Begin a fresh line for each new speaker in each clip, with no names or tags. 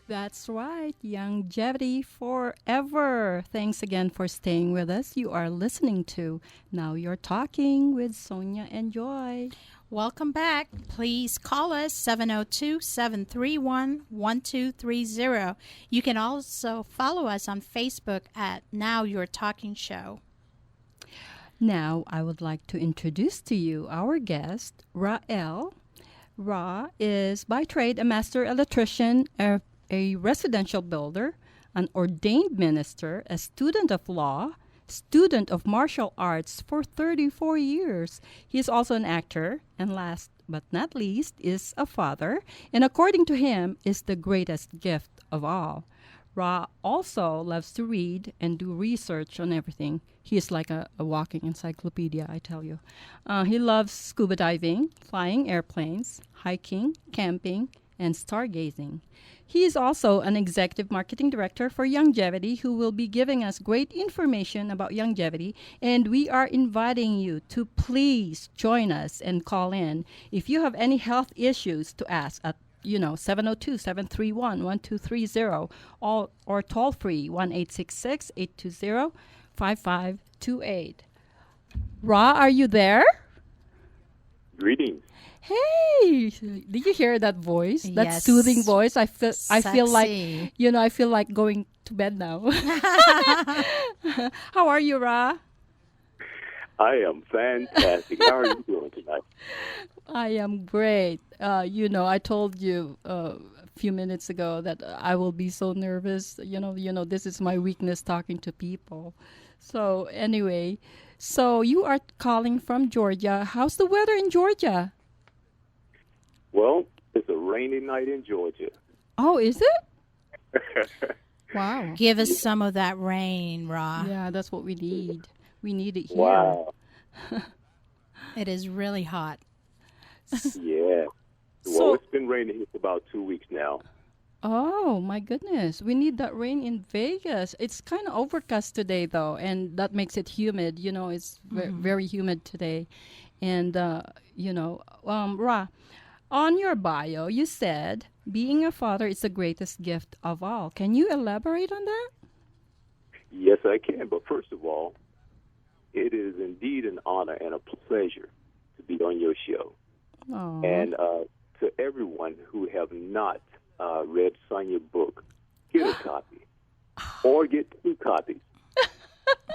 That's right. Youngevity forever. Thanks again for staying with us. You are listening to Now You're Talking with Sonia and Joy.
Welcome back. Please call us 702-731-1230. You can also follow us on Facebook at Now You're Talking Show.
Now, I would like to introduce to you our guest, Rael. Ra is by trade a master electrician, a residential builder, an ordained minister, a student of law, student of martial arts for 34 years. He is also an actor, and last but not least, is a father, and according to him, is the greatest gift of all. Ra also loves to read and do research on everything. He is like a walking encyclopedia, I tell you. He loves scuba diving, flying airplanes, hiking, camping, and stargazing. He is also an executive marketing director for Youngevity, who will be giving us great information about Youngevity. And we are inviting you to please join us and call in if you have any health issues to ask at 702-731-1230 or toll free 1-866-820-5528. Ra, are you there?
Greetings.
Hey, did you hear that voice? That
Yes.
soothing voice. I feel like,
Sexy.
I feel like going to bed now. How are you, Ra?
I am fantastic. How are you doing tonight?
I am great. I told you a few minutes ago that I will be so nervous. This is my weakness, talking to people. So anyway, so you are calling from Georgia. How's the weather in Georgia?
Well, it's a rainy night in Georgia.
Oh, is it? Wow.
Give us some of that rain, Ra.
Yeah, that's what we need. We need it here.
Wow.
It is really hot.
Yeah.
So-
Well, it's been raining here for about 2 weeks now.
Oh, my goodness. We need that rain in Vegas. It's kind of overcast today, though, and that makes it humid. It's very humid today. And, Ra, on your bio, you said being a father is the greatest gift of all. Can you elaborate on that?
Yes, I can. But first of all, it is indeed an honor and a pleasure to be on your show.
Oh,
And to everyone who have not read Sonia's book, get a copy or get 2 copies.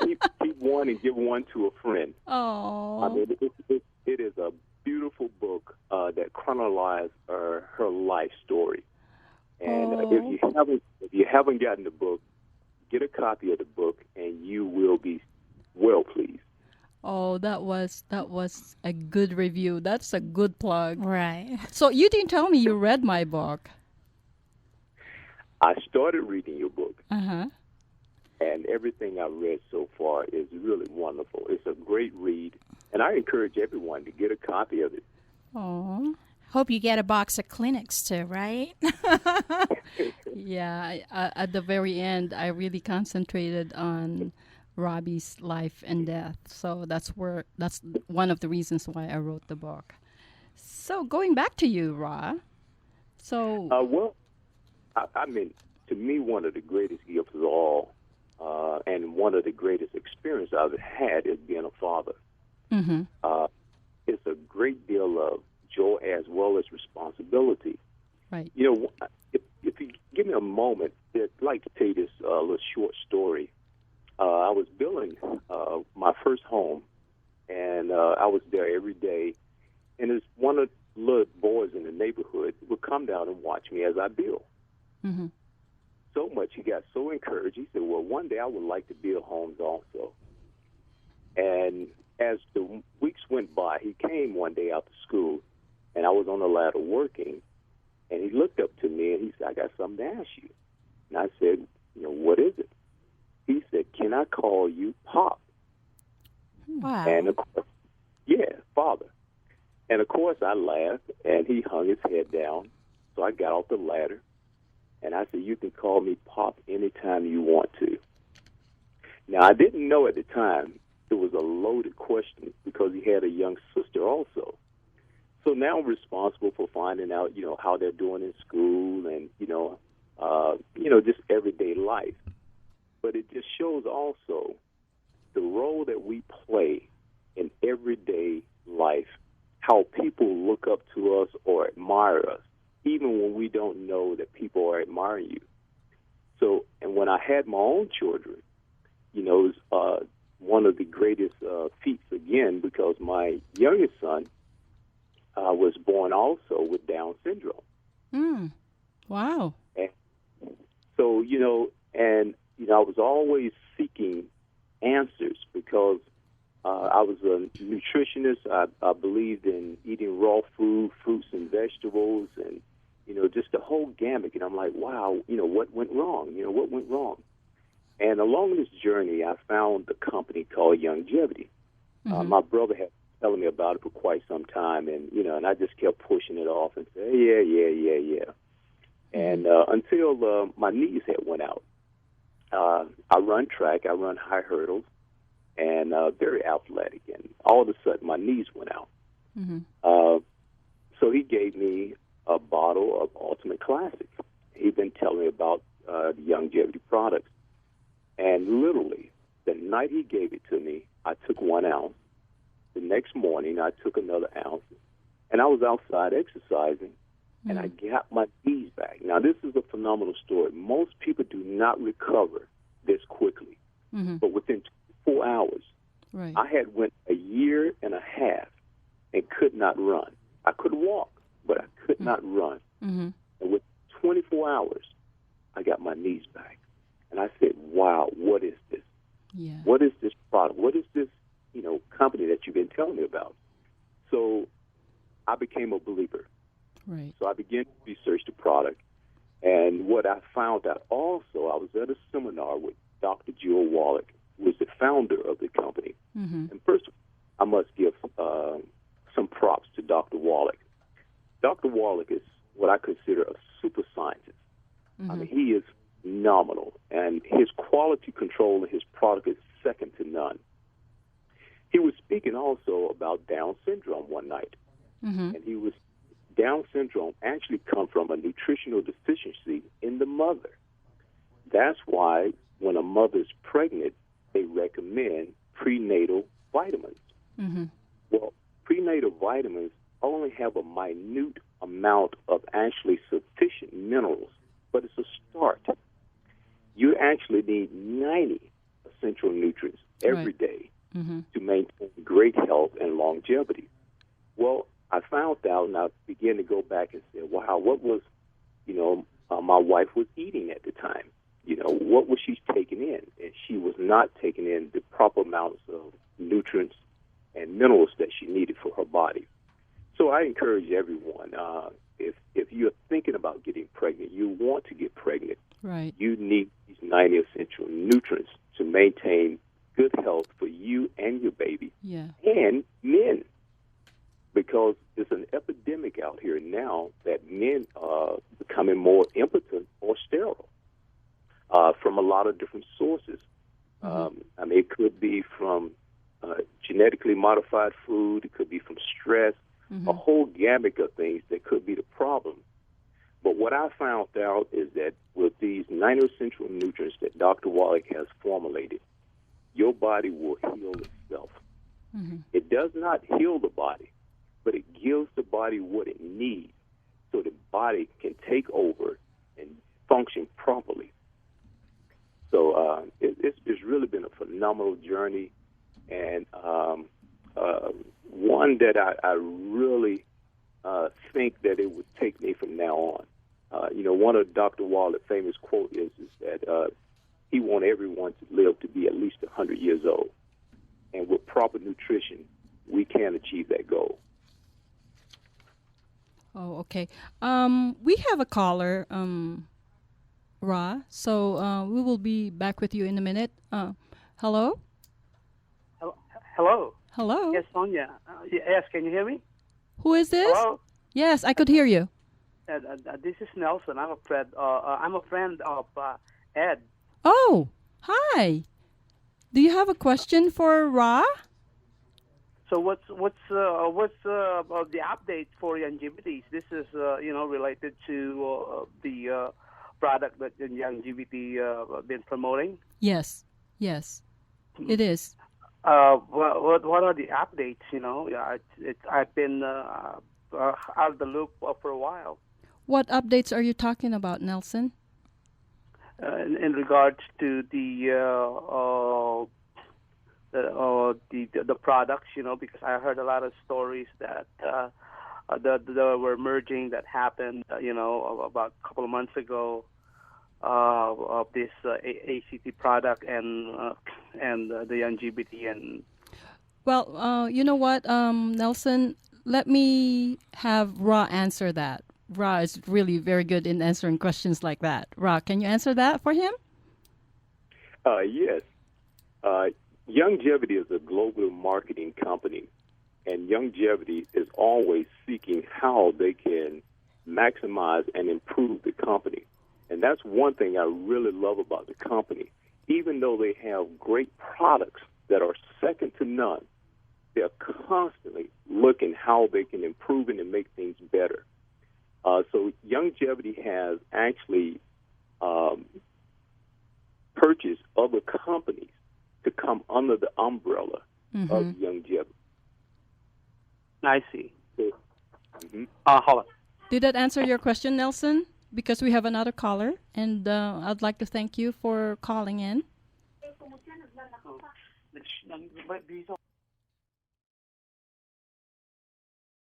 keep one and give one to a friend.
oh,
I mean, it is a beautiful book that chronicles her life story. And if you haven't gotten the book, get a copy of the book, and you will be well pleased.
oh, that was a good review. That's a good plug.
Right.
So you didn't tell me you read my book.
I started reading your book,
Uh-huh.
and everything I've read so far is really wonderful. It's a great read, and I encourage everyone to get a copy of it.
Oh.
Hope you get a box of Kleenex too, right?
Yeah, at the very end, I really concentrated on Robbie's life and death. So that's one of the reasons why I wrote the book. So going back to you, Ra. So,
Well, I mean, to me, one of the greatest gifts of all, and one of the greatest experiences I've had is being a father.
mm-hmm.
It's a great deal of joy as well as responsibility.
Right.
If you give me a moment, I'd like to tell you this little short story. I was building my first home, and I was there every day. And there's one of the little boys in the neighborhood would come down and watch me as I build.
Mm-hmm.
So much, he got so encouraged. He said, well, one day I would like to build homes also. And as the weeks went by, he came one day after school, and I was on the ladder working, and he looked up to me, and he said, I got something to ask you. And I said, what is it? He said, can I call you Pop?
Wow.
And, of course, yeah, Father. And, of course, I laughed, and he hung his head down. So I got off the ladder, and I said, you can call me Pop anytime you want to. Now, I didn't know at the time it was a loaded question because he had a young sister also. So now I'm responsible for finding out, how they're doing in school and, just everyday life. But it just shows also the role that we play in everyday life, how people look up to us or admire us, even when we don't know that people are admiring you. So, and when I had my own children, it was one of the greatest feats again, because my youngest son was born also with Down syndrome.
Mm. Wow.
And so, I was always seeking answers because I was a nutritionist. I believed in eating raw food, fruits and vegetables, and, just the whole gamut. And I'm like, wow, what went wrong? What went wrong? And along this journey, I found the company called Youngevity. My brother had been telling me about it for quite some time, and I just kept pushing it off and say, yeah. And until my knees had went out. I run track, I run high hurdles, and very athletic. And all of a sudden, my knees went out. So he gave me a bottle of Ultimate Classic. He'd been telling me about the Youngevity products. And literally, the night he gave it to me, I took 1 ounce. The next morning, I took another ounce. And I was outside exercising, and I got my knees back. Now, this is a phenomenal story. Most people do not recover this quickly. But within 24 hours,
Right.
I had went a year and a half and could not run. I could walk, but I could not run. And with 24 hours, I got my knees back. And I said, wow, what is this?
Yeah.
What is this product? What is this, company that you've been telling me about? So I became a believer.
Right.
So I began to research the product. And what I found out also, I was at a seminar with Dr. Jewel Wallach, who is the founder of the company. And first, I must give some props to Dr. Wallach. Dr. Wallach is what I consider a super scientist. I mean, he is phenomenal, and his quality control of his product is second to none. He was speaking also about Down syndrome one night, and Down syndrome actually comes from a nutritional deficiency in the mother. That's why when a mother's pregnant, they recommend prenatal vitamins. Well, prenatal vitamins only have a minute amount of actually sufficient minerals, but it's a start. You actually need 90 essential nutrients every day to maintain great health and longevity. Well, I found out, and I began to go back and say, wow, what was, my wife was eating at the time? What was she taking in? And she was not taking in the proper amounts of nutrients and minerals that she needed for her body. So I encourage everyone, if you're thinking about getting pregnant, you want to get pregnant,
Right.
you need these 90 essential nutrients to maintain good health for you and your baby
Yeah.
and men, because there's an epidemic out here now that men are becoming more impotent or sterile from a lot of different sources. I mean, it could be from genetically modified food, it could be from stress, a whole gamut of things that could be the problem. But what I found out is that with these 90 essential nutrients that Dr. Wallach has formulated, your body will heal itself. It does not heal the body, but it gives the body what it needs so the body can take over and function properly. So it's really been a phenomenal journey, and one that I really think that it would take me from now on. One of Dr. Wallach's famous quote is that he wants everyone to live to be at least 100 years old. And with proper nutrition, we can achieve that goal.
Oh, okay. We have a caller, Ra. So we will be back with you in a minute. Hello?
Hello.
Hello?
Yes, Sonia. Yes, can you hear me?
Who is this?
Hello.
Yes, I could hear you.
This is Nelson. I'm a friend of Ed.
Oh, hi. Do you have a question for Ra?
So what's the update for Youngevity? This is related to the product that Youngevity been promoting.
Yes, yes, it is.
What are the updates? Yeah, I've been out of the loop for a while.
What updates are you talking about, Nelson?
In regards to the products, because I heard a lot of stories that the were merging that happened, about a couple of months ago of this ACT product and the Youngevity and.
Well, you know what, Nelson? Let me have Ra answer that. Ra is really very good in answering questions like that. Ra, can you answer that for him?
Yes. Youngevity is a global marketing company, and Youngevity is always seeking how they can maximize and improve the company. And that's one thing I really love about the company. Even though they have great products that are second to none, they're constantly looking how they can improve it and make things better. So Youngevity has actually purchased other companies to come under the umbrella of Youngevity.
I see.
Mm-hmm.
Hold on.
Did that answer your question, Nelson? Because we have another caller, and I'd like to thank you for calling in.